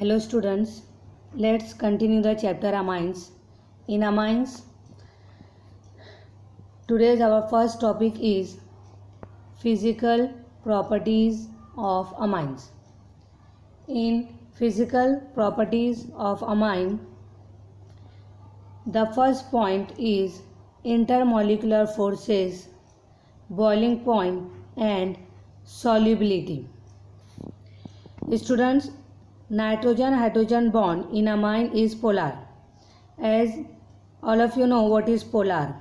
Hello students, let's continue the chapter amines. In amines, today's our first topic is physical properties of amines. In physical properties of amine, the first point is intermolecular forces, boiling point and solubility. Students, nitrogen-hydrogen bond in amine is polar. As all of you know what is polar.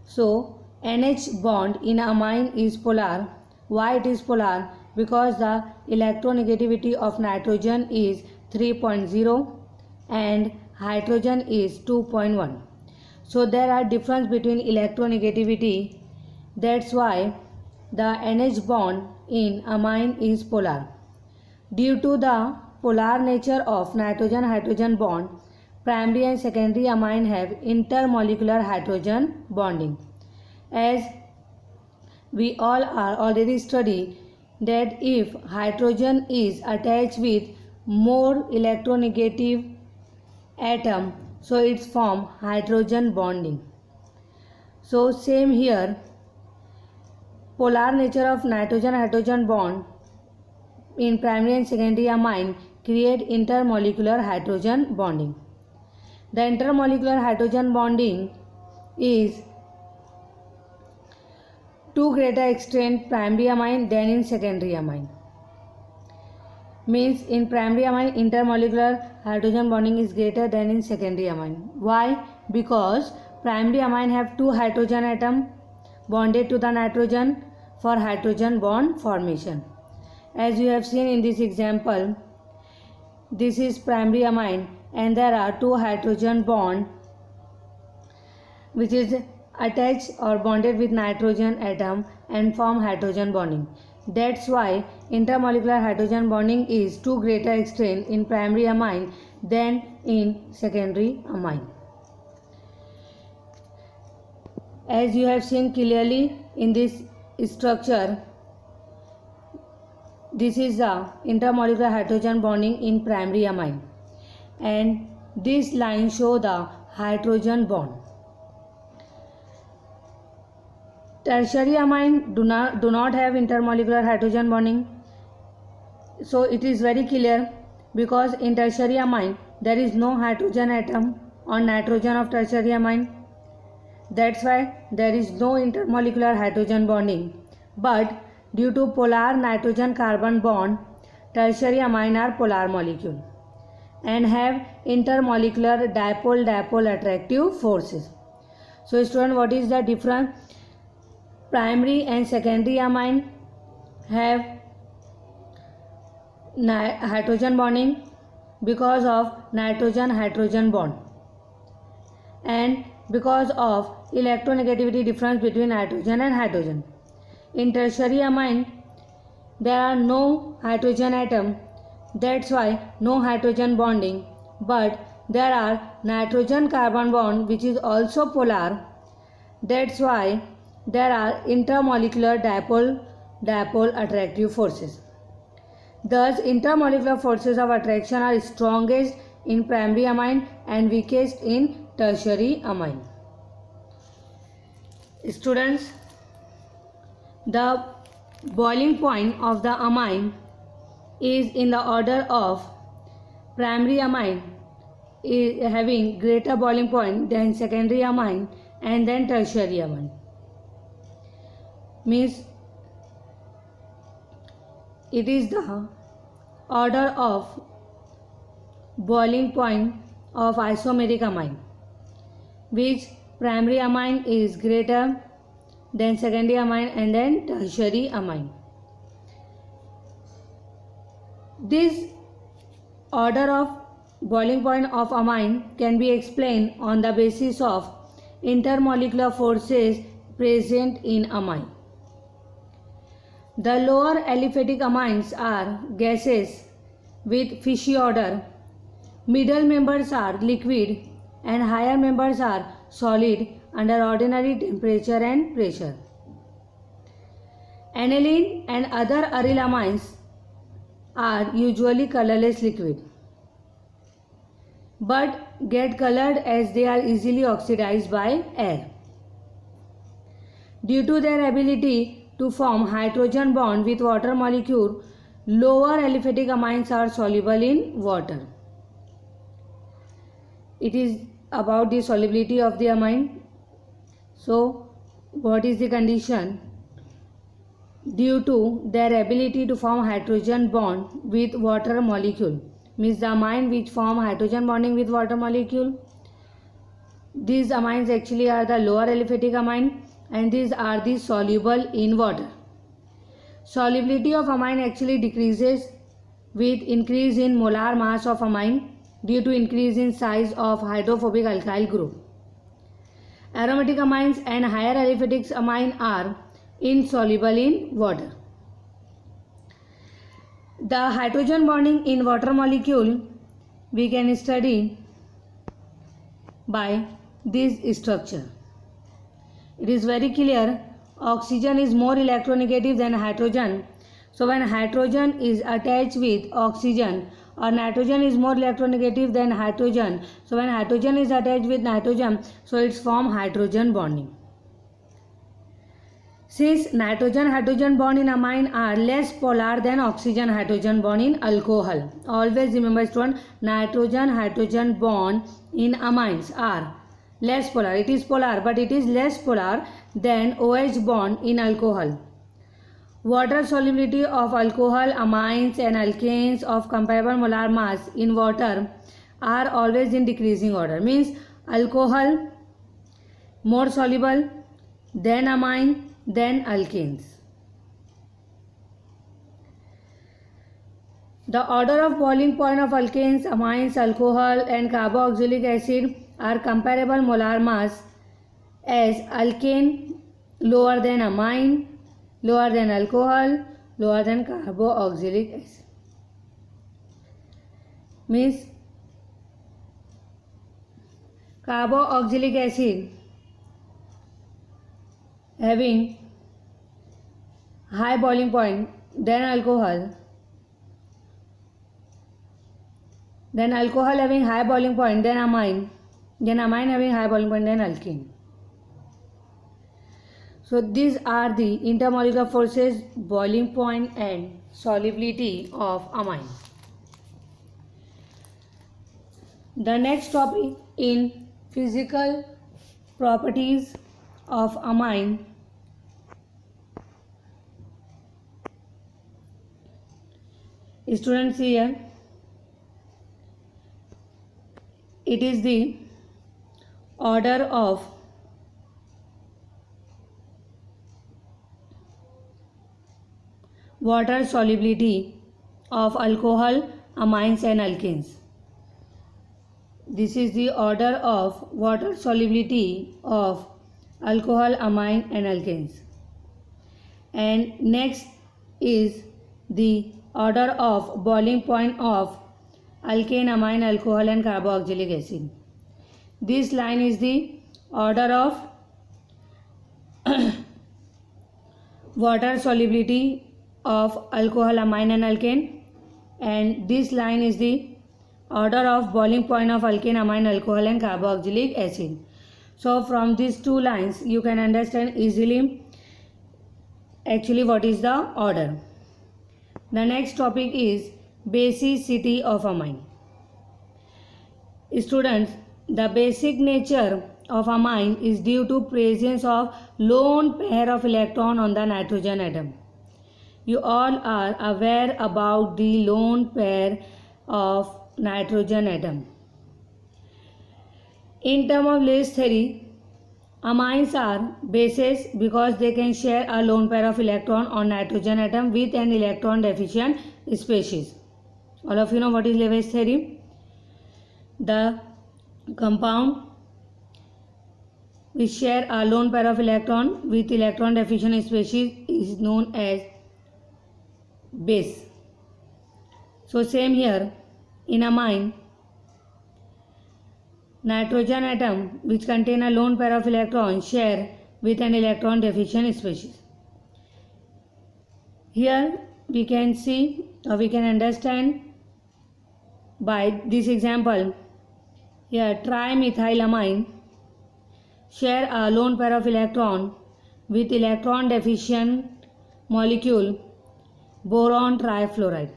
So NH bond in amine is polar. Why it is polar? Because the electronegativity of nitrogen is 3.0 and hydrogen is 2.1. So there are difference between electronegativity. That's why the NH bond in amine is polar. Due to the polar nature of nitrogen-hydrogen bond, primary and secondary amine have intermolecular hydrogen bonding. As we all are already studied that if hydrogen is attached with more electronegative atom, so it's form hydrogen bonding. So same here, polar nature of nitrogen-hydrogen bond in primary and secondary amine create intermolecular hydrogen bonding. The intermolecular hydrogen bonding is to greater extent primary amine than in secondary amine. Means in primary amine intermolecular hydrogen bonding is greater than in secondary amine. Why? Because primary amine have two hydrogen atom bonded to the nitrogen for hydrogen bond formation. As you have seen in this example, this is primary amine and there are two hydrogen bond which is attached or bonded with nitrogen atom and form hydrogen bonding. That's why intermolecular hydrogen bonding is to greater extent in primary amine than in secondary amine. As you have seen clearly in this structure, this is the intermolecular hydrogen bonding in primary amine and this line show the hydrogen bond. Tertiary amine do not have intermolecular hydrogen bonding. So it is very clear because in tertiary amine there is no hydrogen atom on nitrogen of tertiary amine. That's why there is no intermolecular hydrogen bonding. But due to polar nitrogen-carbon bond, tertiary amine are polar molecule and have intermolecular dipole-dipole attractive forces. So student, what is the difference? Primary and secondary amine have hydrogen bonding because of nitrogen-hydrogen bond and because of electronegativity difference between nitrogen and hydrogen. In tertiary amine, there are no hydrogen atom, that's why no hydrogen bonding, but there are nitrogen-carbon bond which is also polar, that's why there are intermolecular dipole-dipole attractive forces. Thus, intermolecular forces of attraction are strongest in primary amine and weakest in tertiary amine. Students, the boiling point of the amine is in the order of primary amine is having greater boiling point than secondary amine and then tertiary amine. Means it is the order of boiling point of isomeric amine, which primary amine is greater then secondary amine and then tertiary amine. This order of boiling point of amine can be explained on the basis of intermolecular forces present in amine. The lower aliphatic amines are gases with fishy odor, middle members are liquid and higher members are solid under ordinary temperature and pressure. Aniline and other aryl amines are usually colorless liquid but get colored as they are easily oxidized by air. Due to their ability to form hydrogen bond with water molecule, lower aliphatic amines are soluble in water. It is about the solubility of the amine. So, what is the condition? Due to their ability to form hydrogen bond with water molecule, means the amine which form hydrogen bonding with water molecule, these amines actually are the lower aliphatic amine and these are the soluble in water. Solubility of amine actually decreases with increase in molar mass of amine due to increase in size of hydrophobic alkyl group. Aromatic amines and higher aliphatic amine are insoluble in water. The hydrogen bonding in water molecule we can study by this structure. It is very clear, oxygen is more electronegative than hydrogen. So when hydrogen is attached with oxygen, or nitrogen is more electronegative than hydrogen, so when hydrogen is attached with nitrogen, so it's form hydrogen bonding. Since nitrogen-hydrogen bond in amine are less polar than oxygen-hydrogen bond in alcohol. Always remember student, nitrogen-hydrogen bond in amines are less polar. It is polar but it is less polar than OH bond in alcohol. Water solubility of alcohol, amines and alkanes of comparable molar mass in water are always in decreasing order. Means alcohol more soluble, then amine, then alkanes. The order of boiling point of alkanes, amines, alcohol and carboxylic acid are comparable molar mass as alkane lower than amine, lower than alcohol, lower than carboxylic acid. Means carboxylic acid having high boiling point than alcohol, then alcohol having high boiling point than amine having high boiling point than alkane. So these are the intermolecular forces, boiling point and solubility of amine. The next topic in physical properties of amine students here, it is the order of water solubility of alcohol, amines and alkanes. This is the order of water solubility of alcohol, amine and alkanes. And next is the order of boiling point of alkane, amine, alcohol and carboxylic acid. This line is the order of water solubility of alcohol, amine and alkane, and this line is the order of boiling point of alkane, amine, alcohol and carboxylic acid. So from these two lines you can understand easily actually what is the order. The next topic is basicity of amine. Students, the basic nature of amine is due to presence of lone pair of electron on the nitrogen atom. You all are aware about the lone pair of nitrogen atom. In terms of Lewis theory, amines are bases because they can share a lone pair of electron on nitrogen atom with an electron deficient species. All of you know what is Lewis theory? The compound which share a lone pair of electron with electron deficient species is known as base. So same here, in amine, nitrogen atom which contain a lone pair of electrons share with an electron deficient species. Here we can see we can understand by this example. Here, trimethylamine share a lone pair of electron with electron deficient molecule boron trifluoride.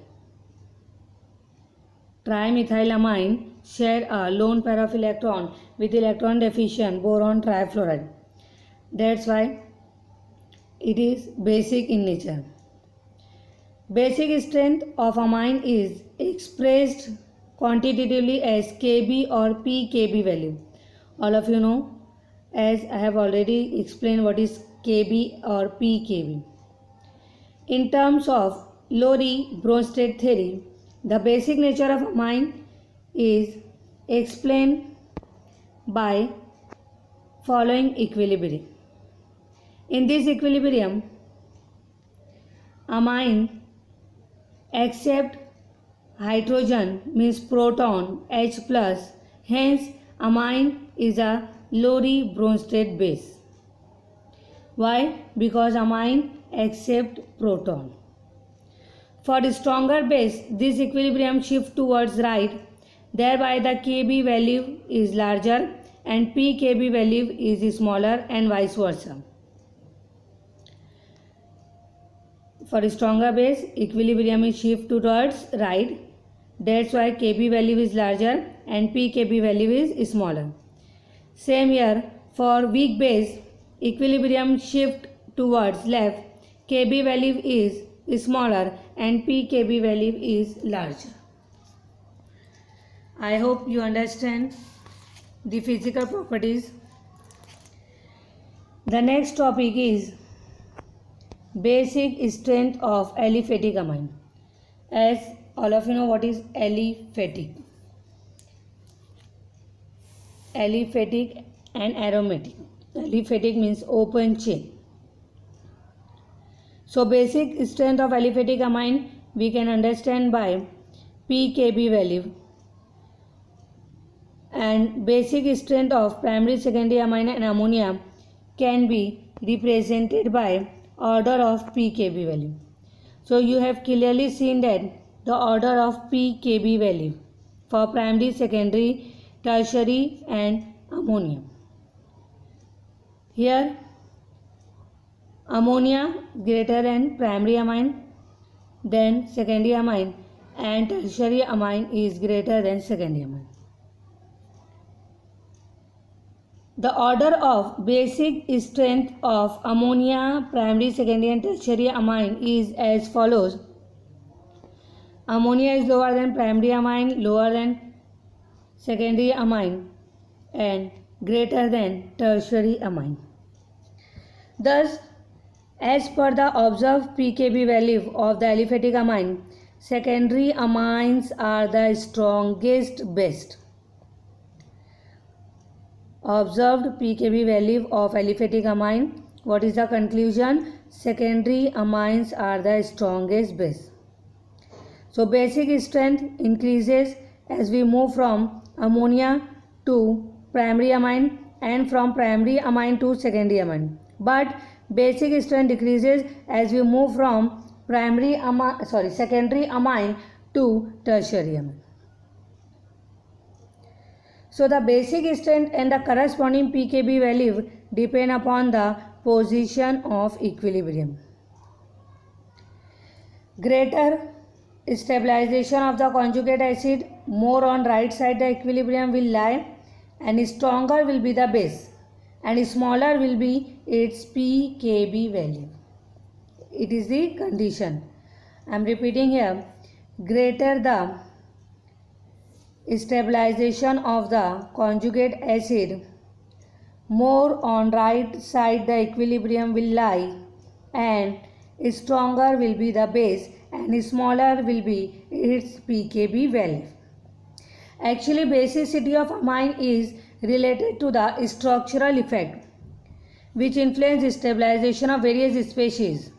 Trimethylamine share a lone pair of electron with electron deficient boron trifluoride. That's why it is basic in nature. Basic strength of amine is expressed quantitatively as Kb or pKb value. All of you know, as I have already explained what is Kb or pKb. In terms of Lowry-Bronsted theory, the basic nature of amine is explained by following equilibrium. In this equilibrium, amine accept hydrogen means proton H plus, hence amine is a Lowry-Bronsted base. Why? Because amine accept proton. For the stronger base, this equilibrium shift towards right, thereby the Kb value is larger and pKb value is smaller and vice versa. For a stronger base, equilibrium is shift towards right. That's why Kb value is larger and pKb value is smaller. Same here, for weak base, equilibrium shift towards left. Kb value is smaller and pKb value is larger. I hope you understand the physical properties. The next topic is basic strength of aliphatic amine. As all of you know what is aliphatic. Aliphatic and aromatic. Aliphatic means open chain. So basic strength of aliphatic amine we can understand by pKb value, and basic strength of primary, secondary amine and ammonia can be represented by order of pKb value. So you have clearly seen that the order of pKb value for primary, secondary, tertiary and ammonia. Here ammonia greater than primary amine, then secondary amine, and tertiary amine is greater than secondary amine. The order of basic strength of ammonia, primary, secondary and tertiary amine is as follows. Ammonia is lower than primary amine, lower than secondary amine and greater than tertiary amine. Thus, as per the observed pKb value of the aliphatic amine, secondary amines are the strongest base. Observed pKb value of aliphatic amine, what is the conclusion? Secondary amines are the strongest base. So basic strength increases as we move from ammonia to primary amine and from primary amine to secondary amine. But basic strength decreases as we move from secondary amine to tertiary amine. So the basic strength and the corresponding pKb value depend upon the position of equilibrium. Greater stabilization of the conjugate acid, more on right side the equilibrium will lie, and stronger will be the base and smaller will be its pKb value. It is the condition. I am repeating here. Greater the stabilization of the conjugate acid, more on right side the equilibrium will lie, and stronger will be the base and smaller will be its pKb value. Actually, basicity of amine is related to the structural effect which influence stabilization of various species.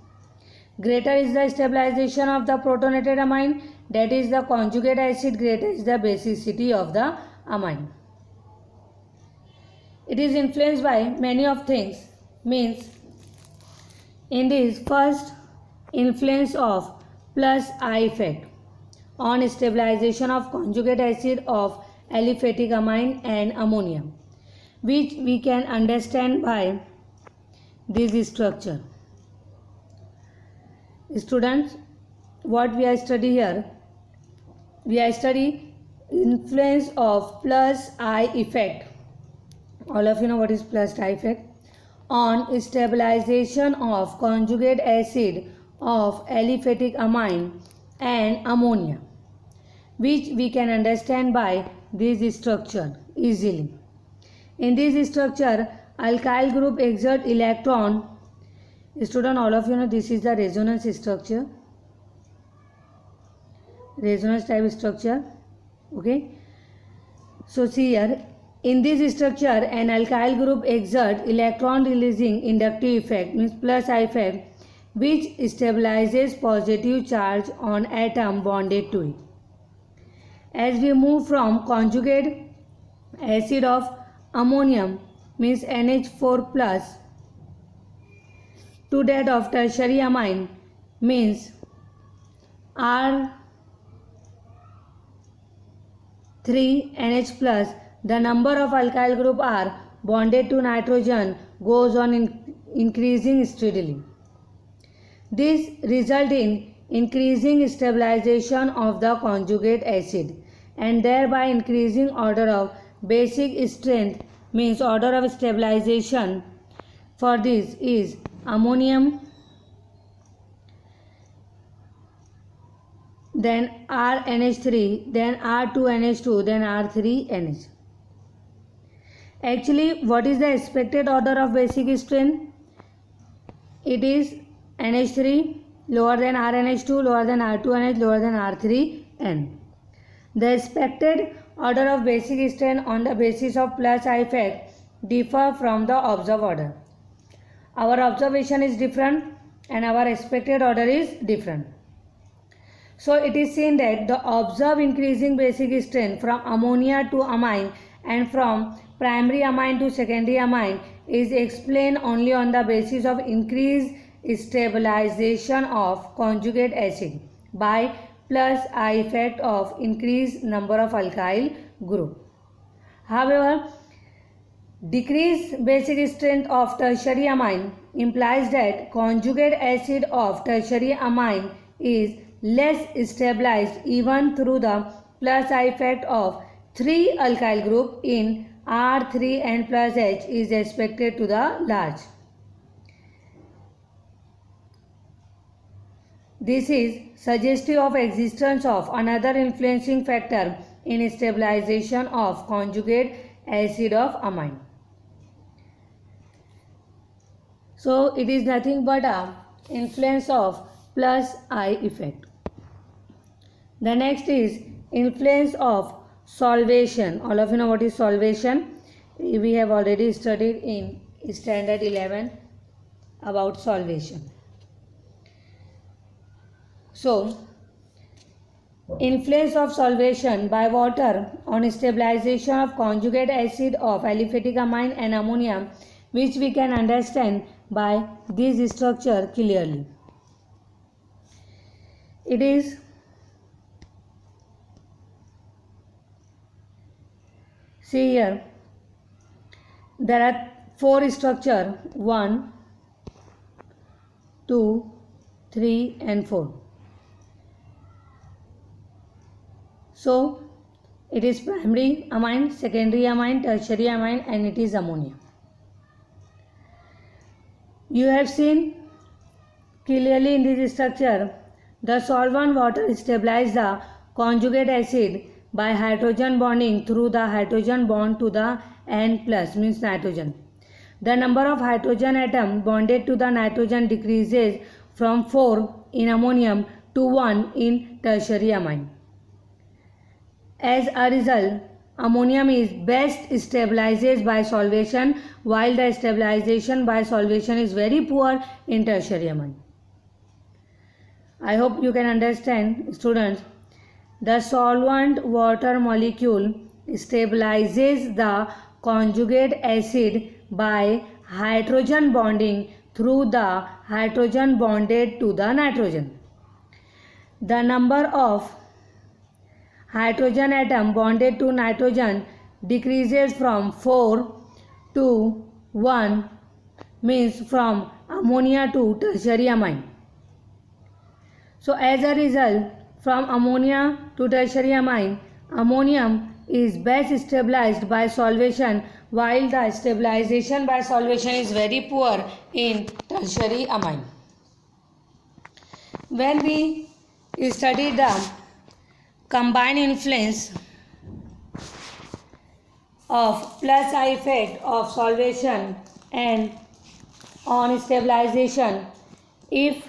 Greater is the stabilization of the protonated amine, that is the conjugate acid, greater is the basicity of the amine. It is influenced by many of things, means in this first influence of plus I effect on stabilization of conjugate acid of aliphatic amine and ammonia, which we can understand by this structure. Students, what we are studying here? We are studying influence of plus I effect. All of you know what is plus I effect? On stabilization of conjugate acid of aliphatic amine and ammonia, which we can understand by this structure easily. In this structure, alkyl group exert electron. Student, all of you know this is the resonance structure, resonance type structure. Okay, so see here, in this structure an alkyl group exert electron releasing inductive effect, means plus I effect, which stabilizes positive charge on atom bonded to it. As we move from conjugate acid of ammonium, means NH4 plus, to that of tertiary amine, means R3NH plus, the number of alkyl group R bonded to nitrogen goes on increasing steadily. This results in increasing stabilization of the conjugate acid and thereby increasing order of basic strength, means order of stabilization for this is ammonium, then RNH3, then R2NH2, then R3NH. Actually, what is the expected order of basic strength? It is NH3 lower than RNH2, lower than R2NH, lower than R3N. The expected order of basic strength on the basis of plus I effect differ from the observed order. Our observation is different and our expected order is different. So it is seen that the observed increasing basic strength from ammonia to amine and from primary amine to secondary amine is explained only on the basis of increased stabilization of conjugate acid by plus I effect of increased number of alkyl group. However, decreased basic strength of tertiary amine implies that conjugate acid of tertiary amine is less stabilized even through the plus I effect of 3 alkyl group in R3N plus H is expected to the large. This is suggestive of existence of another influencing factor in stabilization of conjugate acid of amine. So it is nothing but a influence of plus I effect. The next is influence of solvation. All of you know what is solvation. We have already studied in standard 11 about solvation. So, influence of solvation by water on stabilization of conjugate acid of aliphatic amine and ammonia, which we can understand by this structure clearly. It is see here, there are 4 structures, 1, 2, 3 and 4. So, it is primary amine, secondary amine, tertiary amine and it is ammonia. You have seen clearly in this structure, the solvent water stabilizes the conjugate acid by hydrogen bonding through the hydrogen bond to the N plus, means nitrogen. The number of hydrogen atom bonded to the nitrogen decreases from 4 in ammonium to 1 in tertiary amine. As a result, ammonium is best stabilizes by solvation, while the stabilization by solvation is very poor in tertiary amine. I hope you can understand, students. The solvent water molecule stabilizes the conjugate acid by hydrogen bonding through the hydrogen bonded to the nitrogen. the number of hydrogen atom bonded to nitrogen decreases from 4 to 1, means from ammonia to tertiary amine. So as a result, from ammonia to tertiary amine, ammonium is best stabilized by solvation, while the stabilization by solvation is very poor in tertiary amine. When we study the combined influence of plus I effect of solvation and on stabilization, if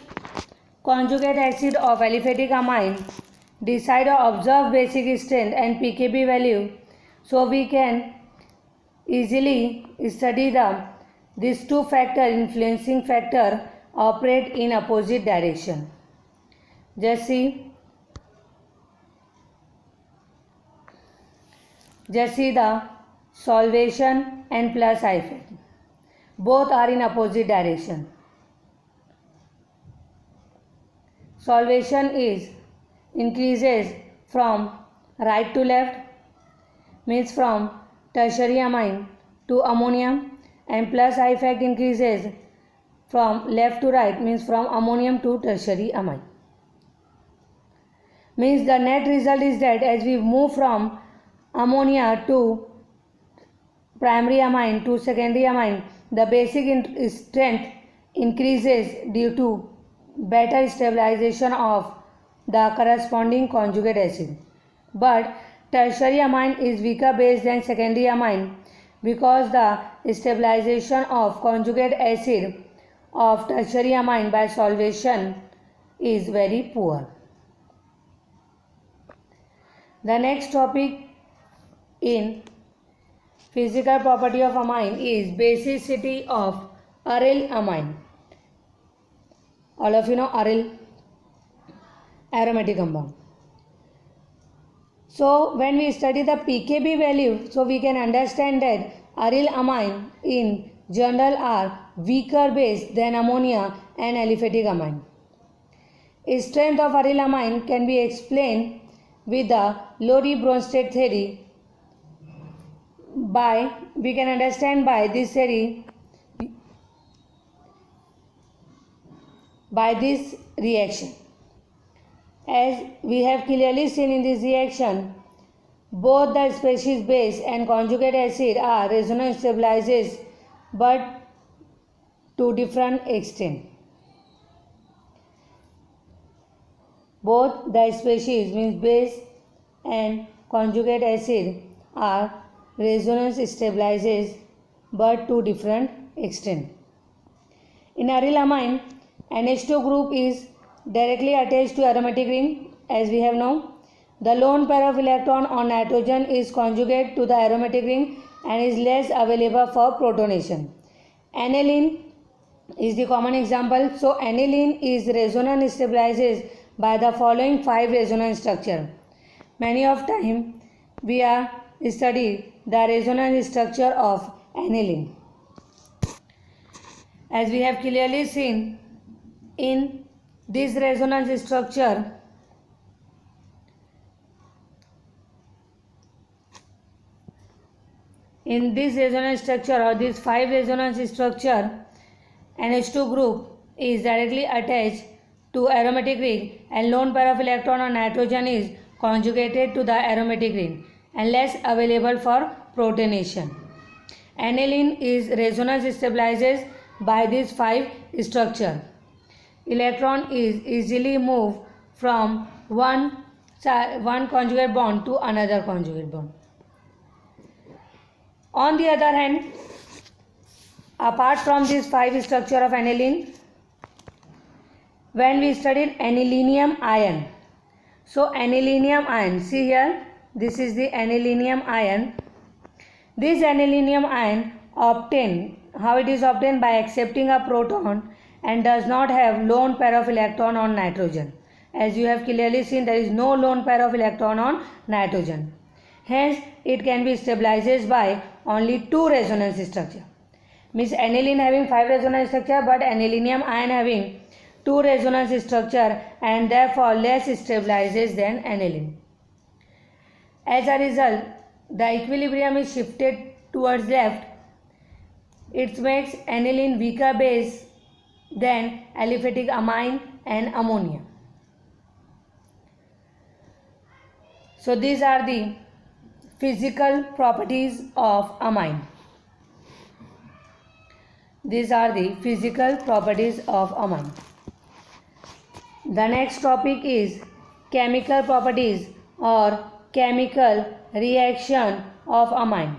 conjugate acid of aliphatic amine decide or observe basic strength and pKb value, so we can easily study these two factor influencing factor operate in opposite direction. Just see the solvation and plus I effect, both are in opposite direction. Solvation is increases from right to left, means from tertiary amine to ammonium, and plus I effect increases from left to right, means from ammonium to tertiary amine. Means the net result is that as we move from ammonia to primary amine to secondary amine, the basic strength increases due to better stabilization of the corresponding conjugate acid. But tertiary amine is weaker base than secondary amine because the stabilization of conjugate acid of tertiary amine by solvation is very poor. The next topic in physical property of amine is basicity of aryl amine. All of you know aryl, aromatic compound. So when we study the pKb value, so we can understand that aryl amine in general are weaker base than ammonia and aliphatic amine. Strength of aryl amine can be explained with the Lowry-Bronsted theory. We can understand by this theory, by this reaction. As we have clearly seen in this reaction, both the species base and conjugate acid are resonance stabilizers, but to different extent. Both the species means base and conjugate acid are resonance stabilizers, but to different extent. In aryl amine, NH2 group is directly attached to aromatic ring, as we have known. The lone pair of electron on nitrogen is conjugate to the aromatic ring and is less available for protonation. Aniline is the common example. So aniline is resonance stabilizes by the following 5 resonance structure. Many of time we are study the resonance structure of aniline. As we have clearly seen in this resonance structure, in this resonance structure or this 5 resonance structure, NH2 group is directly attached to aromatic ring and lone pair of electron on nitrogen is conjugated to the aromatic ring and less available for protonation. Aniline is resonance stabilizes by these 5 structure. Electron is easily moved from one conjugate bond to another conjugate bond. On the other hand, apart from this 5 structure of aniline, when we studied anilinium ion, so anilinium ion, see here, this is the anilinium ion. This anilinium ion obtained, how it is obtained? By accepting a proton and does not have lone pair of electron on nitrogen. As you have clearly seen, there is no lone pair of electron on nitrogen. Hence, it can be stabilized by only 2 resonance structure. Means aniline having 5 resonance structure, but anilinium ion having two resonance structure and therefore less stabilized than aniline. As a result, the equilibrium is shifted towards left. It makes aniline weaker base than aliphatic amine and ammonia. So these are the physical properties of amine. These are the physical properties of amine. The next topic is chemical properties or chemical reaction of amine.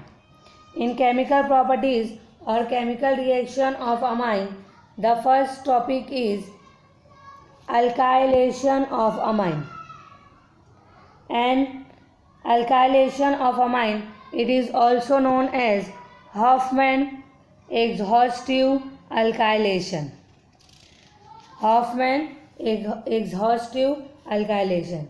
In chemical properties or chemical reaction of amine, the first topic is alkylation of amine. And alkylation of amine, it is also known as Hofmann exhaustive alkylation. Hofmann exhaustive alkylation.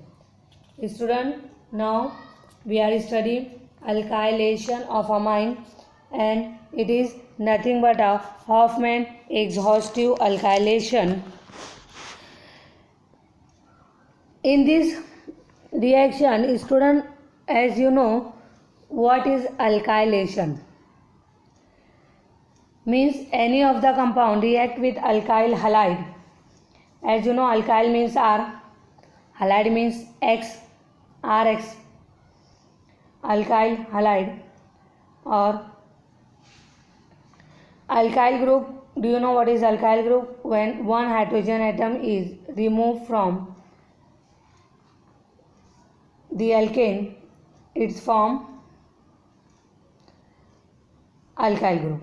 Student, now we are studying alkylation of amine, and it is nothing but a Hofmann exhaustive alkylation. In this reaction, student, as you know, what is alkylation? Means any of the compound react with alkyl halide. As you know, alkyl means R, halide means X, RX. Alkyl halide or alkyl group. Do you know what is alkyl group? When one hydrogen atom is removed from the alkane, it's form alkyl group.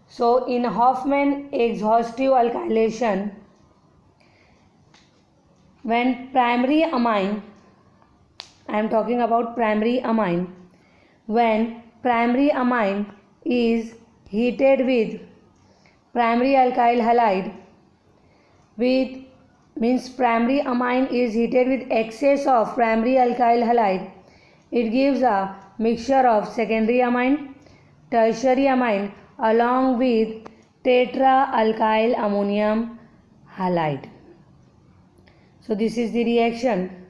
So in Hofmann exhaustive alkylation, when primary amine, I am talking about primary amine, when primary amine is heated with primary alkyl halide, with means primary amine is heated with excess of primary alkyl halide, it gives a mixture of secondary amine, tertiary amine along with tetra-alkyl ammonium halide. So this is the reaction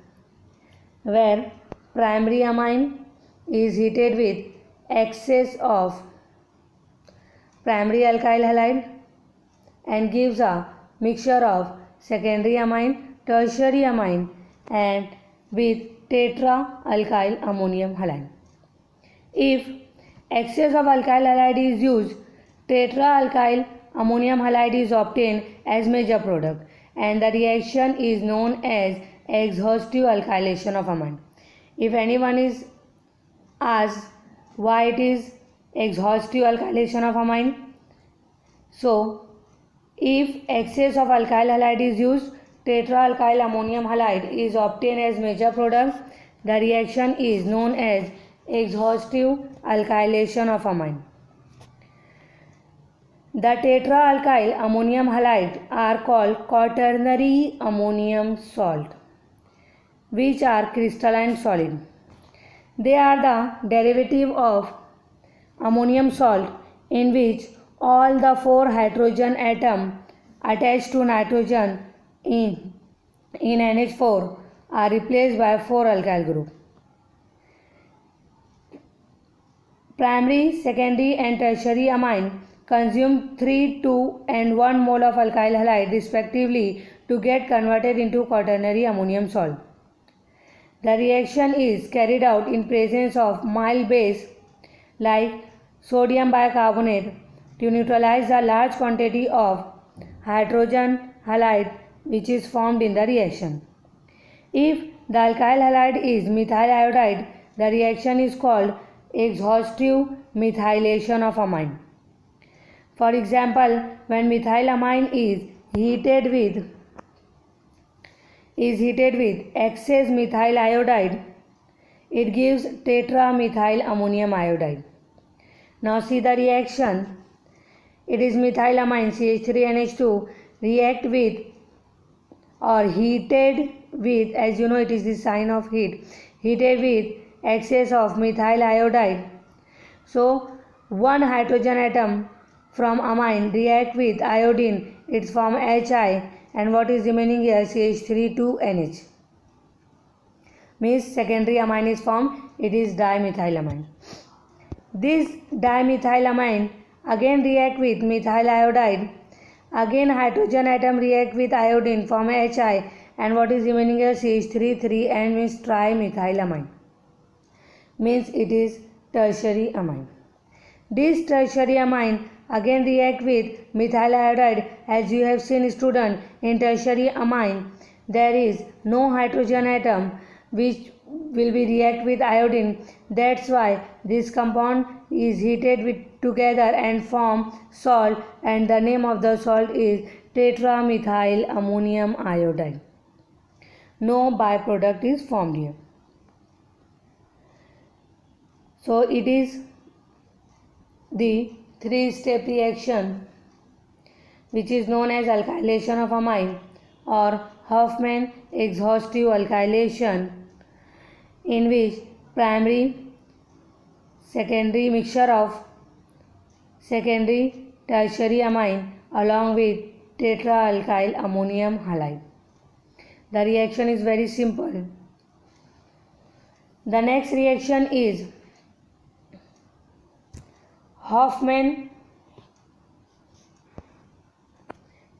where primary amine is heated with excess of primary alkyl halide and gives a mixture of secondary amine, tertiary amine and with tetra-alkyl ammonium halide. If excess of alkyl halide is used, tetra-alkyl ammonium halide is obtained as major product, and the reaction is known as exhaustive alkylation of amine. If anyone is asked why it is exhaustive alkylation of amine, so if excess of alkyl halide is used, tetra-alkyl ammonium halide is obtained as major product, the reaction is known as exhaustive alkylation of amine. The tetra-alkyl ammonium halide are called quaternary ammonium salt, which are crystalline solid. They are the derivative of ammonium salt, in which all the 4 hydrogen atoms attached to nitrogen in NH4 are replaced by 4 alkyl group. Primary, secondary and tertiary amine consume 3, 2 and 1 mole of alkyl halide respectively to get converted into quaternary ammonium salt. The reaction is carried out in presence of mild base like sodium bicarbonate to neutralize a large quantity of hydrogen halide which is formed in the reaction. If the alkyl halide is methyl iodide, the reaction is called exhaustive methylation of amine. For example, when methylamine is heated with excess methyl iodide, it gives tetramethyl ammonium iodide. Now see the reaction. It is methylamine CH3NH2 react with or heated with, as you know it is the sign of heat, heated with excess of methyl iodide. So one hydrogen atom from amine react with iodine It's form HI, and what is remaining here? CH3 2 NH. Means secondary amine is formed. It is dimethylamine. This dimethylamine again react with methyl iodide. Again hydrogen atom react with iodine, form HI, and what is remaining here? CH3 3N, means trimethylamine. Means it is tertiary amine. This tertiary amine again react with methyl iodide. As you have seen, student, in tertiary amine there is no hydrogen atom which will be react with iodine. That's why this compound is heated with together and form salt, and the name of the salt is tetramethyl ammonium iodide. No byproduct is formed here. So it is the three-step reaction which is known as alkylation of amine or Huffman exhaustive alkylation, in which primary secondary mixture of secondary tertiary amine along with tetraalkyl ammonium halide. The reaction is very simple. The next reaction is Huffman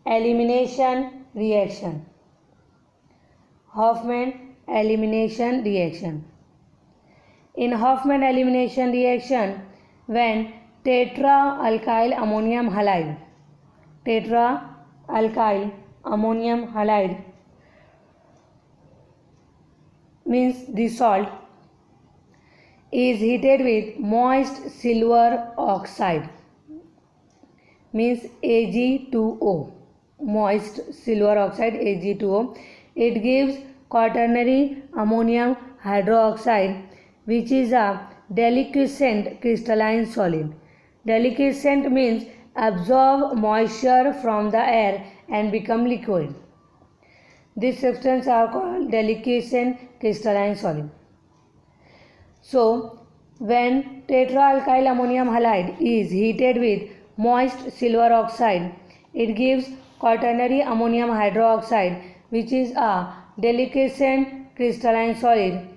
elimination reaction. Huffman elimination reaction. In Huffman elimination reaction, when tetraalkyl ammonium halide means the salt is heated with moist silver oxide, means Ag2O, moist silver oxide Ag2O. It gives quaternary ammonium hydroxide, which is a deliquescent crystalline solid. Deliquescent means absorb moisture from the air and become liquid. This substance are called deliquescent crystalline solid. So, when tetraalkyl ammonium halide is heated with moist silver oxide, it gives quaternary ammonium hydroxide, which is a deliquescent crystalline solid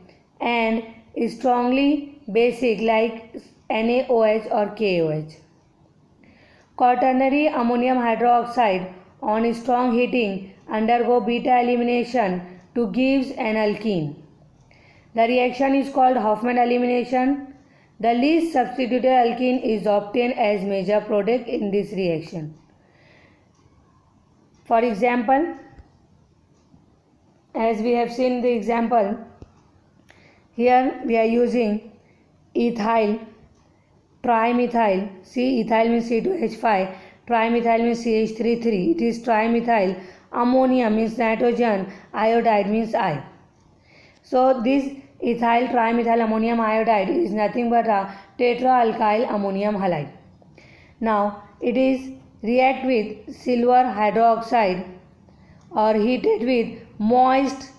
and is strongly basic like NaOH or KOH. Quaternary ammonium hydroxide on strong heating undergo beta elimination to gives an alkene. The reaction is called Huffman elimination. The least substituted alkene is obtained as major product in this reaction. For example, as we have seen the example, here we are using ethyl trimethyl. See, ethyl means C2H5, trimethyl means CH3 It is trimethyl. Ammonium means nitrogen, iodide means I. So this ethyl trimethyl ammonium iodide is nothing but a tetraalkyl ammonium halide. Now it is react with silver hydroxide or heated with moist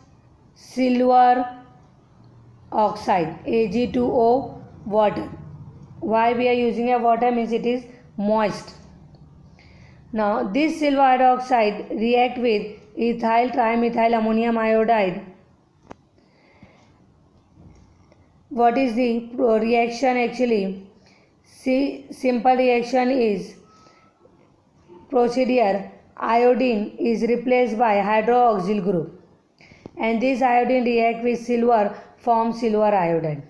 silver oxide Ag2O water. Why we are using a water? Means it is moist. Now this silver hydroxide react with ethyl trimethyl ammonium iodide. What is the reaction actually? See, simple reaction is procedure. Iodine is replaced by hydroxyl group, and this iodine react with silver, form silver iodide.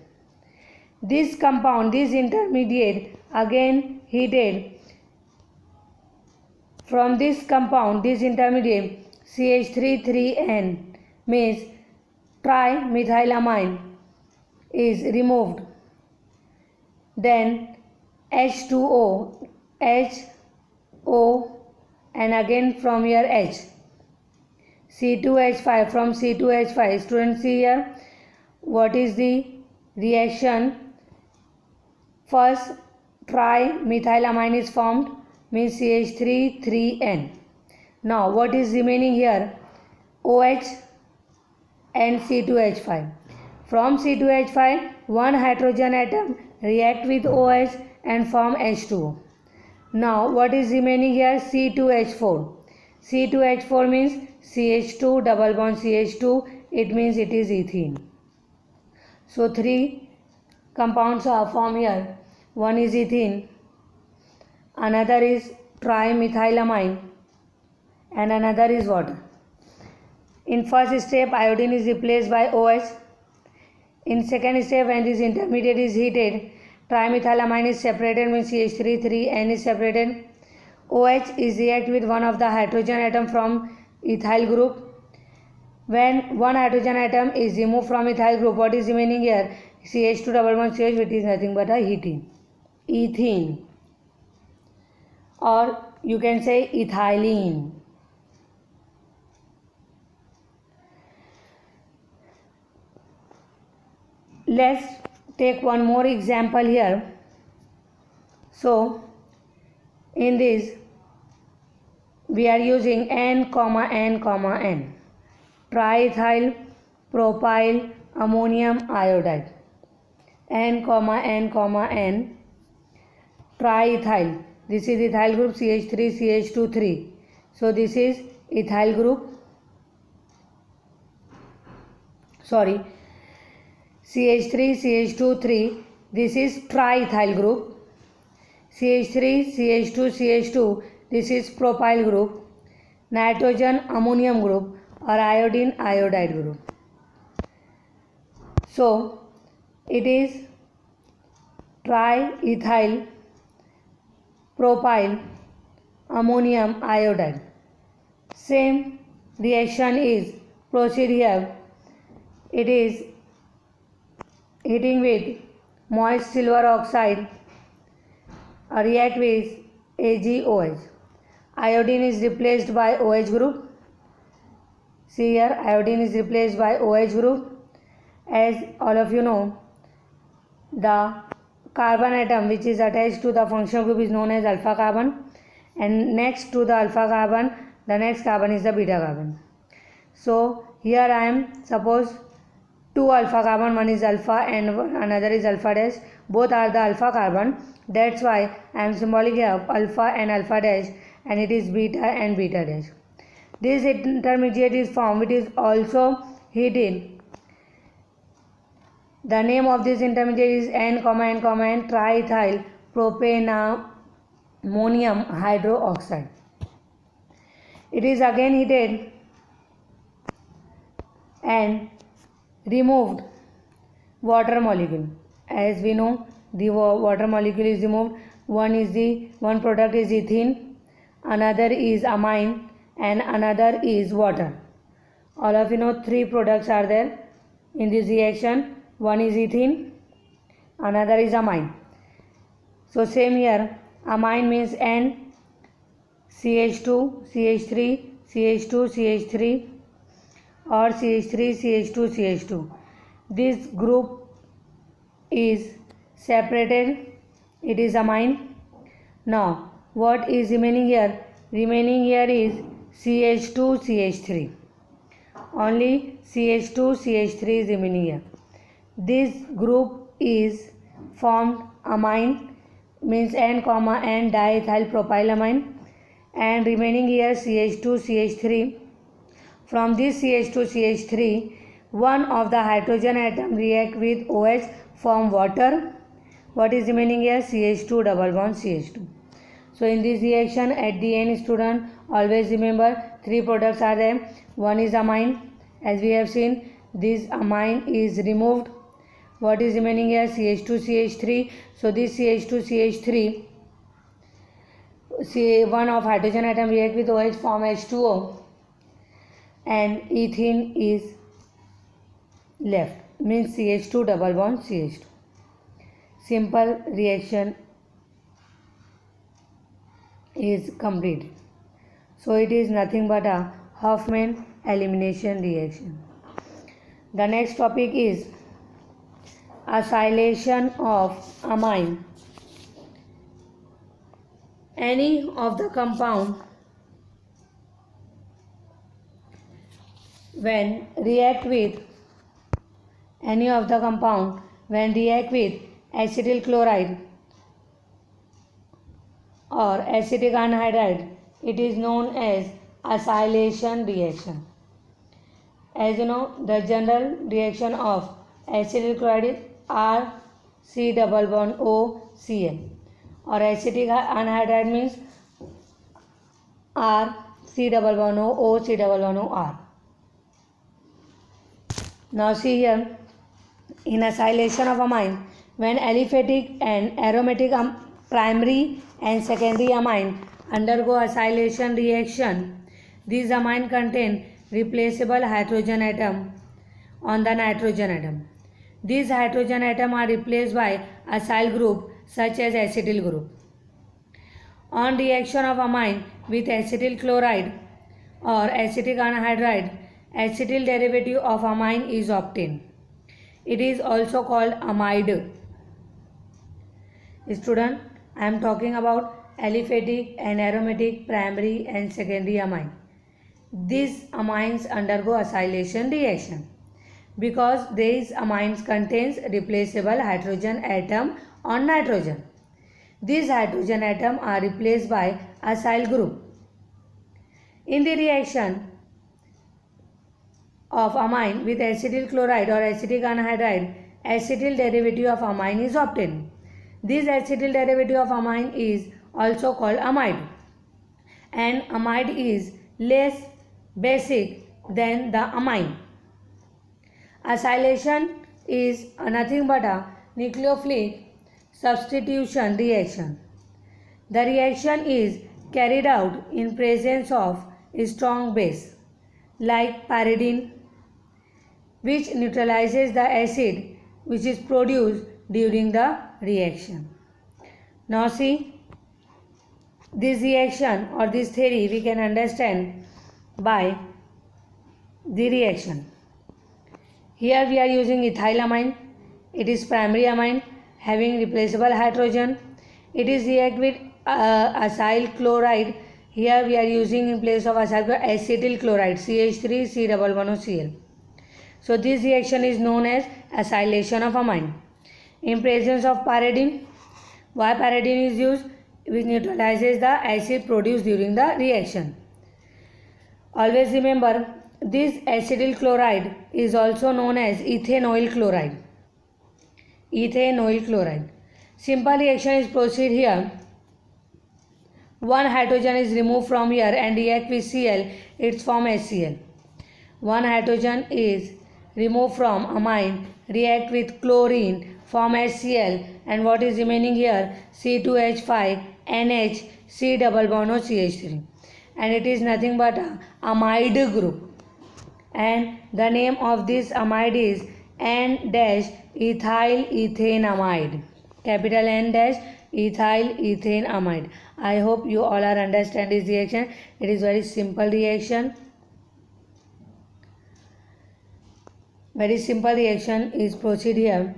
This compound, this intermediate again heated. From this compound, this intermediate CH3 means trimethylamine is removed. Then H2O, HO, and again from here H. C2H5, from C2H5. Students, see here what is the reaction. First trimethylamine is formed, means CH3 Now what is remaining here? OH and C2H5. From C2H5, one hydrogen atom react with OH and form H2O. Now what is remaining here? C2H4. C2H4 means CH2 double bond CH2. It means it is ethene. So 3 compounds are formed here. One is ethene, another is trimethylamine, and another is water. In first step, iodine is replaced by OH. In second step, when this intermediate is heated, trimethylamine is separated, means CH3, 3N is separated. OH is react with one of the hydrogen atom from ethyl group. When one hydrogen atom is removed from ethyl group, what is remaining here? CH2 double bond CH, which is nothing but a ethene, or you can say ethylene. Let's take one more example here. So in this we are using N, N, triethyl propyl ammonium iodide. N, N, triethyl. This is ethyl group CH3, CH2, 3. So this is ethyl group. Sorry, CH3, CH2, 3. This is triethyl group. CH3, CH2, CH2. This is propyl group. Nitrogen ammonium group, or iodine iodide group. So it is triethyl propyl ammonium iodide. Same reaction is proceed here. It is heating with moist silver oxide, react with AgOH. Iodine is replaced by OH group. See here, iodine is replaced by OH group. As all of you know, the carbon atom which is attached to the functional group is known as alpha carbon, and next to the alpha carbon, the next carbon is the beta carbon. So here I am, suppose 2 alpha carbon, one is alpha and another is alpha dash. Both are the alpha carbon. That's why I am symbolic here alpha and alpha dash, and it is beta and beta dash. This intermediate is formed, it is also heated. The name of this intermediate is N, triethyl propanamonium hydroxide. It is again heated and removed water molecule. As we know, the water molecule is removed. One product is ethene, another is amine, and another is water. All of you know 3 products are there in this reaction. One is ethene, another is amine. So same here, amine means N, CH2, CH3, CH2, CH3, or CH3, CH2, CH2. This group is separated, it is amine. Now what is remaining here? Remaining here is CH2, CH3. Only CH2, CH3 is remaining here. This group is formed amine, means N, N diethyl propylamine, and remaining here CH2, CH3. From this CH2, CH3, one of the hydrogen atom react with OH, form water. What is remaining here? CH2 double bond CH2. So in this reaction, at the end, student, always remember 3 products are there. One is amine. As we have seen, this amine is removed. What is remaining here? CH2, CH3. So this CH2, CH3, one of hydrogen atom react with OH, form H2O, and ethene is left, means CH2 double bond CH2. Simple reaction is complete. So it is nothing but a Huffman elimination reaction. The next topic is acylation of amine. Any of the compound when react with acetyl chloride or acetic anhydride, it is known as acylation reaction. As you know, the general reaction of acetyl chloride is RC double bond OCl, or acetic anhydride means RC double bond OC double bond OR. Now see here, in acylation of amine, when aliphatic and aromatic primary and secondary amine undergo acylation reaction, these amine contain replaceable hydrogen atom on the nitrogen atom. These hydrogen atoms are replaced by acyl group such as acetyl group. On reaction of amine with acetyl chloride or acetic anhydride, acetyl derivative of amine is obtained. It is also called amide. Student, I am talking about aliphatic and aromatic primary and secondary amine. These amines undergo acylation reaction because these amines contains replaceable hydrogen atom on nitrogen. These hydrogen atoms are replaced by acyl group. In the reaction of amine with acetyl chloride or acetic anhydride, acetyl derivative of amine is obtained. This acetyl derivative of amine is also called amide, and amide is less basic than the amine. Acylation is nothing but a nucleophilic substitution reaction. The reaction is carried out in presence of a strong base like pyridine, which neutralizes the acid which is produced during the reaction. Now see, this reaction or this theory we can understand by the reaction. Here we are using ethylamine. It is primary amine having replaceable hydrogen. It is react with acyl chloride. Here we are using in place of acyl chloride acetyl chloride CH3 C double bond Cl. So this reaction is known as acylation of amine. In presence of pyridine, why pyridine is used? Which neutralizes the acid produced during the reaction. Always remember, this acetyl chloride is also known as ethanoyl chloride. Ethanoyl chloride. Simple reaction is proceed here. One hydrogen is removed from here and react with Cl, it forms HCl. One hydrogen is removed from amine, react with chlorine, form HCl, and what is remaining here? C2H5 NH C double bond O CH3, and it is nothing but a amide group, and the name of this amide is N-ethyl ethanamide, capital N-ethyl ethanamide. I hope you all are understand this reaction. It is very simple reaction. Very simple reaction is proceed here.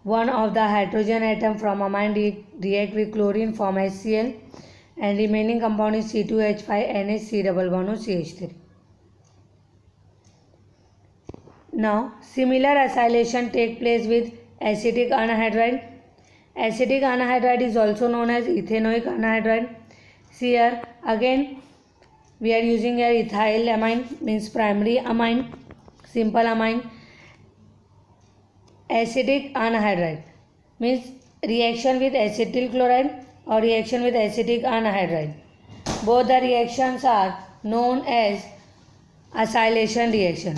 One of the hydrogen atom from amine react with chlorine, form HCl, and remaining compound is C2H5 NH double bond CH3. Now similar acylation take place with acetic anhydride. Acetic anhydride is also known as ethanoic anhydride. See here again we are using here ethylamine means primary amine, simple amine. Acetic anhydride means reaction with acetyl chloride or reaction with acetic anhydride. Both the reactions are known as acylation reaction.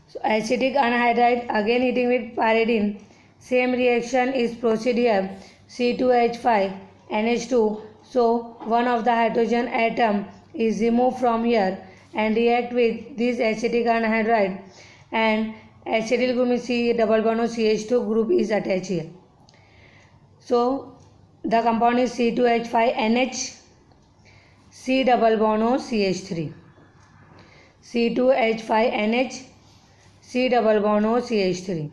So acetic anhydride again heating with pyridine, same reaction is proceed here, C2H5 NH2. So one of the hydrogen atom is removed from here and react with this acetic anhydride, and acetyl group C double bond CH2 group is attached here. So the compound is C2H5 NH C double bond CH3. C2H5 NH C double bond CH3.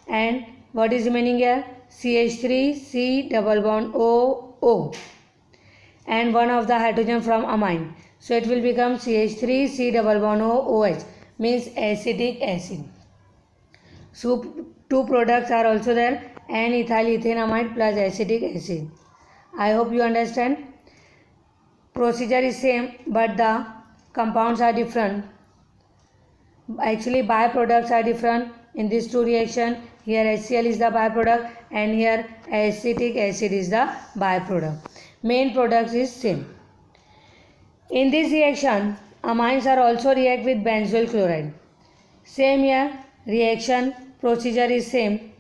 And what is remaining here? CH3 C double bond O. And one of the hydrogen from amine. So it will become CH3 C double bond OH, means acetic acid. So two products are also there, N-ethyl ethanamide plus acetic acid. I hope you understand. procedure is same but the compounds are different. Actually byproducts are different in these two reactions. Here HCl is the byproduct and here acetic acid is the byproduct. Main product is same. In this reaction amines are also react with benzoyl chloride. Same here, reaction procedure is same.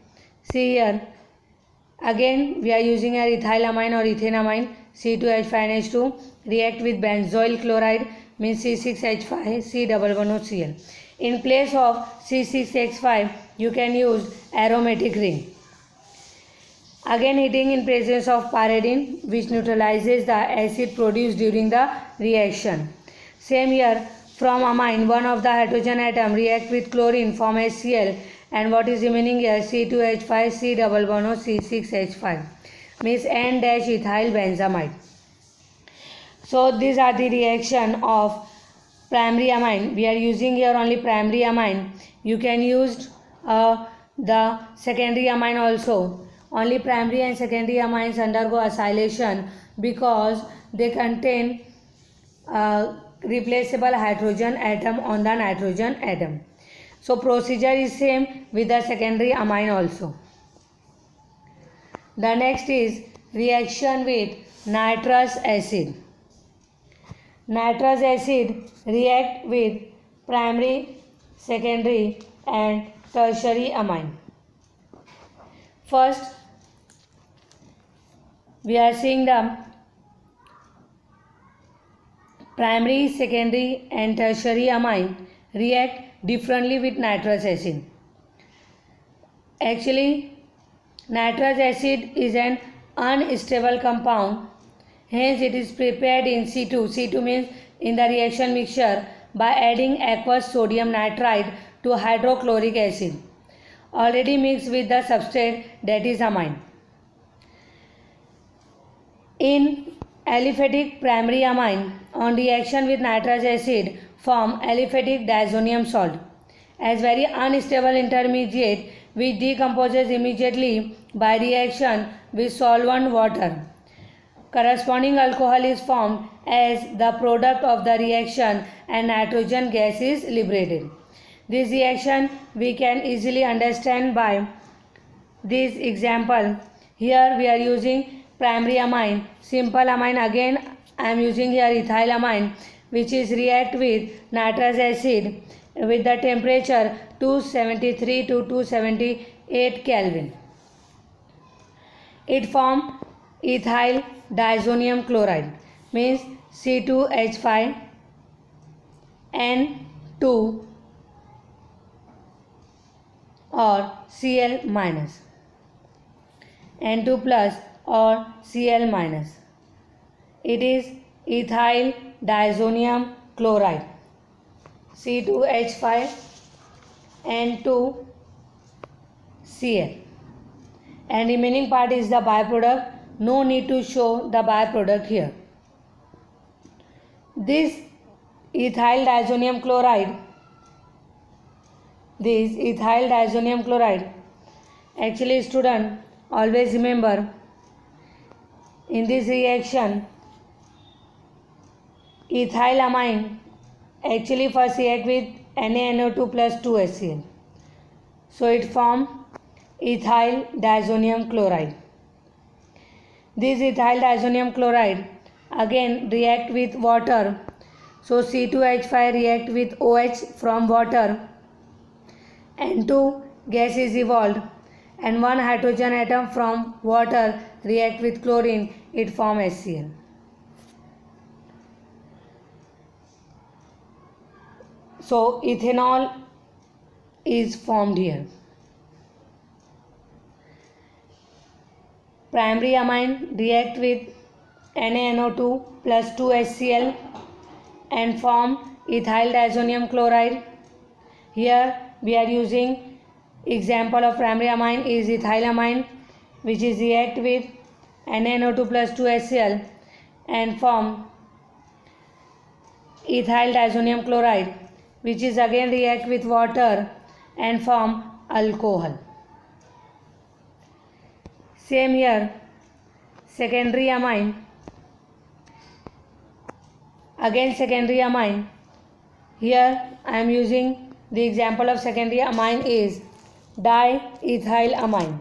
See here, again we are using our ethylamine or ethanamine C2H5NH2 react with benzoyl chloride means C6H5C110Cl. In place of C6H5 you can use aromatic ring. Again heating in presence of pyridine which neutralizes the acid produced during the reaction. Same here, from amine one of the hydrogen atom react with chlorine form HCl and what is remaining here C2H5C110C6H5 means N-ethyl benzamide. So these are the reaction of primary amine. We are using here only primary amine. You can use the secondary amine also. Only primary and secondary amines undergo acylation because they contain replaceable hydrogen atom on the nitrogen atom. So procedure is same with the secondary amine also. The next is reaction with nitrous acid. Nitrous acid react with primary, secondary and tertiary amine. First we are seeing the primary, secondary and tertiary amine react differently with nitrous acid. Actually nitrous acid is an unstable compound, hence it is prepared in C2. C2 means in the reaction mixture by adding aqueous sodium nitrite to hydrochloric acid already mixed with the substrate that is amine. In aliphatic primary amine on reaction with nitrous acid form aliphatic diazonium salt as very unstable intermediate which decomposes immediately by reaction with solvent water. Corresponding alcohol is formed as the product of the reaction and nitrogen gas is liberated. This reaction we can easily understand by this example. Here we are using primary amine, simple amine. Again I am using here ethylamine which is react with nitrous acid with the temperature 273 to 278 Kelvin. It forms ethyl diazonium chloride means C2H5N2 or Cl minus, N2 plus or Cl minus. It is ethyl diazonium chloride C2H5N2 Cl and remaining part is the byproduct. No need to show the byproduct here. This ethyl diazonium chloride, actually student always remember in this reaction ethylamine actually first react with NaNO2 plus 2HCl. So it form ethyl diazonium chloride. This ethyl diazonium chloride again react with water. So C2H5 react with OH from water. N2 gas is evolved and one hydrogen atom from water react with chlorine. It form HCl. So ethanol is formed here. Primary amine react with NaNO2 plus 2HCl and form ethyl diazonium chloride. Here we are using example of primary amine is ethylamine which is react with NaNO2 plus 2HCl and form ethyl diazonium chloride which is again react with water and form alcohol. Same here, secondary amine Again secondary amine. Here I am using the example of secondary amine is diethylamine.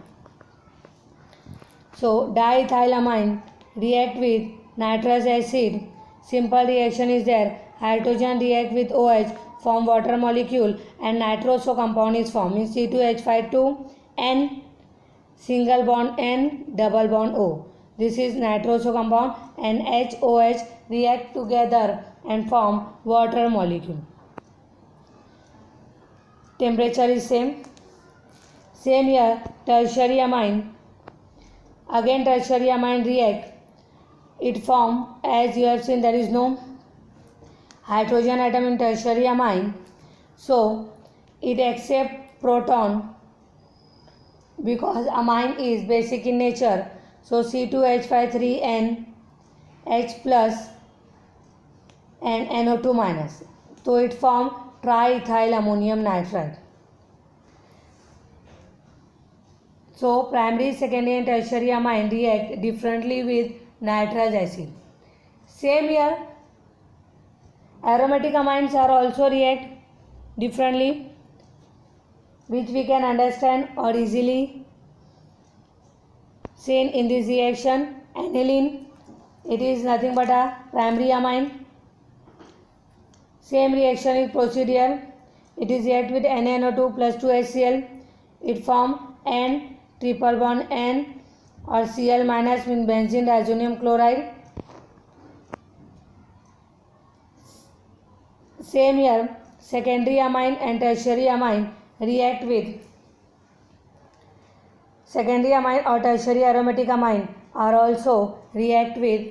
So diethylamine react with nitrous acid. Simple reaction is there. Hydrogen react with OH, form water molecule, and nitroso compound is formed. Means C2H52 N single bond N double bond O. This is nitroso compound, and HOH react together and form water molecule. Temperature is same. Same here, tertiary amine. Again tertiary amine react. It form, as you have seen, there is no hydrogen atom in tertiary amine. So it accept proton because amine is basic in nature. So C2H53N H plus and NO2 minus. So it form triethyl ammonium nitrate. So primary, secondary and tertiary amine react differently with nitrous acid. Same here, aromatic amines are also react differently, which we can understand or easily seen in this reaction. Aniline, it is nothing but a primary amine. Same reaction is procedural. It is react with NaNO2 plus 2HCl. It form N triple bond N or Cl minus with benzene diazonium chloride. Same here, secondary amine and tertiary amine react with secondary amine or tertiary aromatic amine are also react with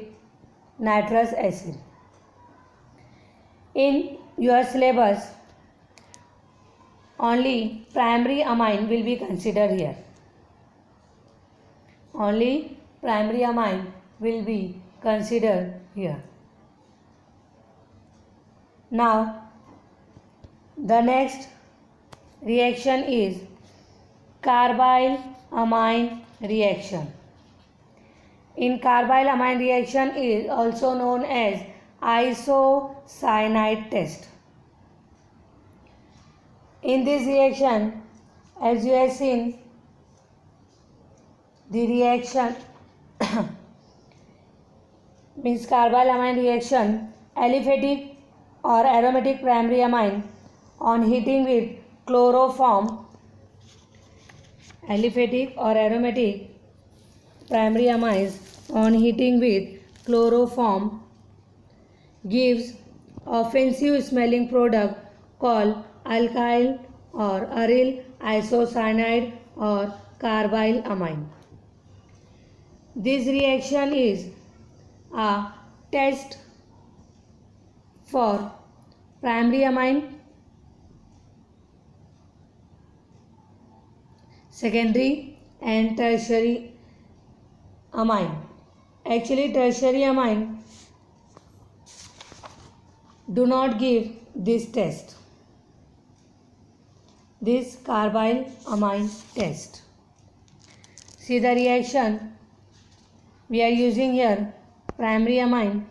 nitrous acid. In your syllabus, only primary amine will be considered here. Only primary amine will be considered here. Now, the next reaction is carbyl amine reaction. In carbyl amine reaction is also known as isocyanide test. In this reaction, as you have seen, the reaction means carbyl amine reaction, aliphatic or aromatic primary amine on heating with chloroform, aliphatic or aromatic primary amines on heating with chloroform gives offensive smelling product called alkyl or aryl isocyanide or carbyl amine. This reaction is a test for primary amine, secondary and tertiary amine. Actually, tertiary amine do not give this test, this carbyl amine test. See the reaction we are using here, primary amine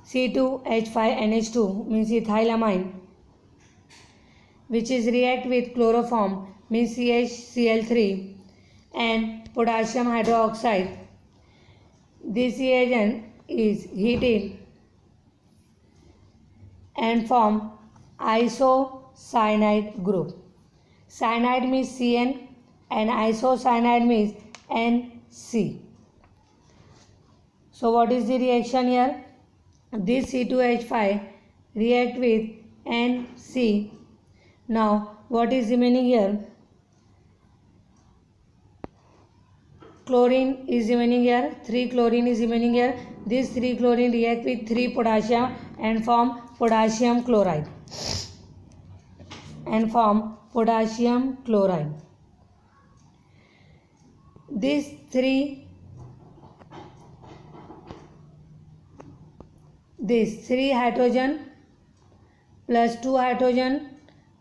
C2H5NH2 means ethylamine, which is react with chloroform means CHCl3 and potassium hydroxide. This reagent is heated and form isocyanide group. Cyanide means Cn and isocyanide means NC. So what is the reaction here? This C2H5 react with NC. Now what is remaining here? Chlorine is remaining here, 3 chlorine is remaining here. This 3 chlorine react with 3 potassium and form potassium chloride. This 3 hydrogen plus 2 hydrogen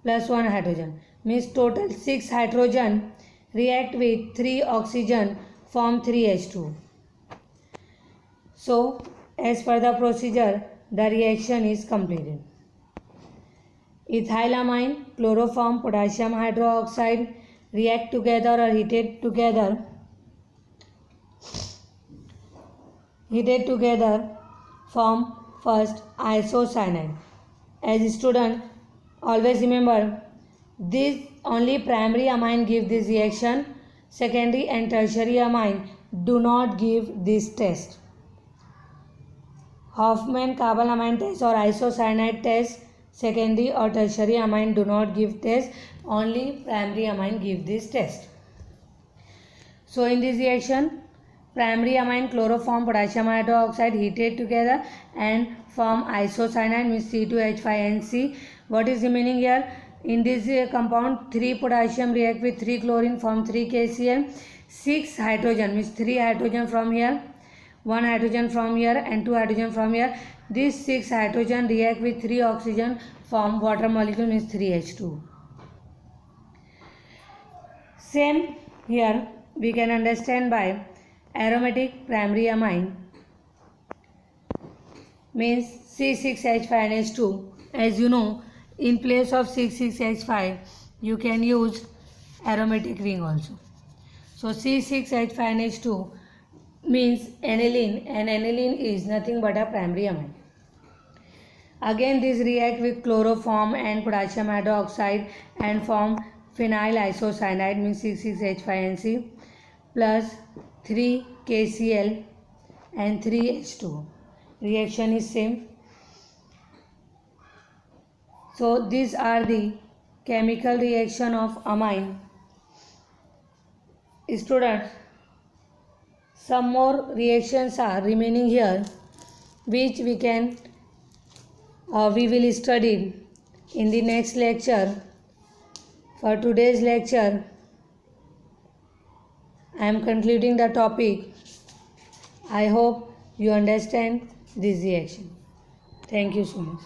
plus 1 hydrogen means total 6 hydrogen react with 3 oxygen form 3H2. So As per the procedure, the reaction is completed. Ethylamine, chloroform, potassium hydroxide react together or heated together form first isocyanide. As student, always remember this only primary amine give this reaction, secondary and tertiary amine do not give this test. Hoffman carbalamine test or isocyanide test, secondary or tertiary amine do not give test, only primary amine give this test. So in this reaction, primary amine chloroform potassium hydroxide heated together and form isocyanide, means C2H5NC. What is remaining here? In this compound, 3 potassium react with 3 chlorine, form 3 KCl. 6 hydrogen, means 3 hydrogen from here, 1 hydrogen from here and 2 hydrogen from here. These 6 hydrogen react with 3 oxygen, form water molecule, means 3H2. Same here we can understand by aromatic primary amine, means C6H5NH2. As you know, in place of C6H5 you can use aromatic ring also. So C6H5NH2 means aniline, and aniline is nothing but a primary amine. Again this react with chloroform and potassium hydroxide and form phenyl isocyanide, means 6,6H5NC plus 3 KCl and 3H2. Reaction is same. So these are the chemical reaction of amine. Students, some more reactions are remaining here, which we will study in the next lecture. For today's lecture, I am concluding the topic. I hope you understand this reaction. Thank you so much.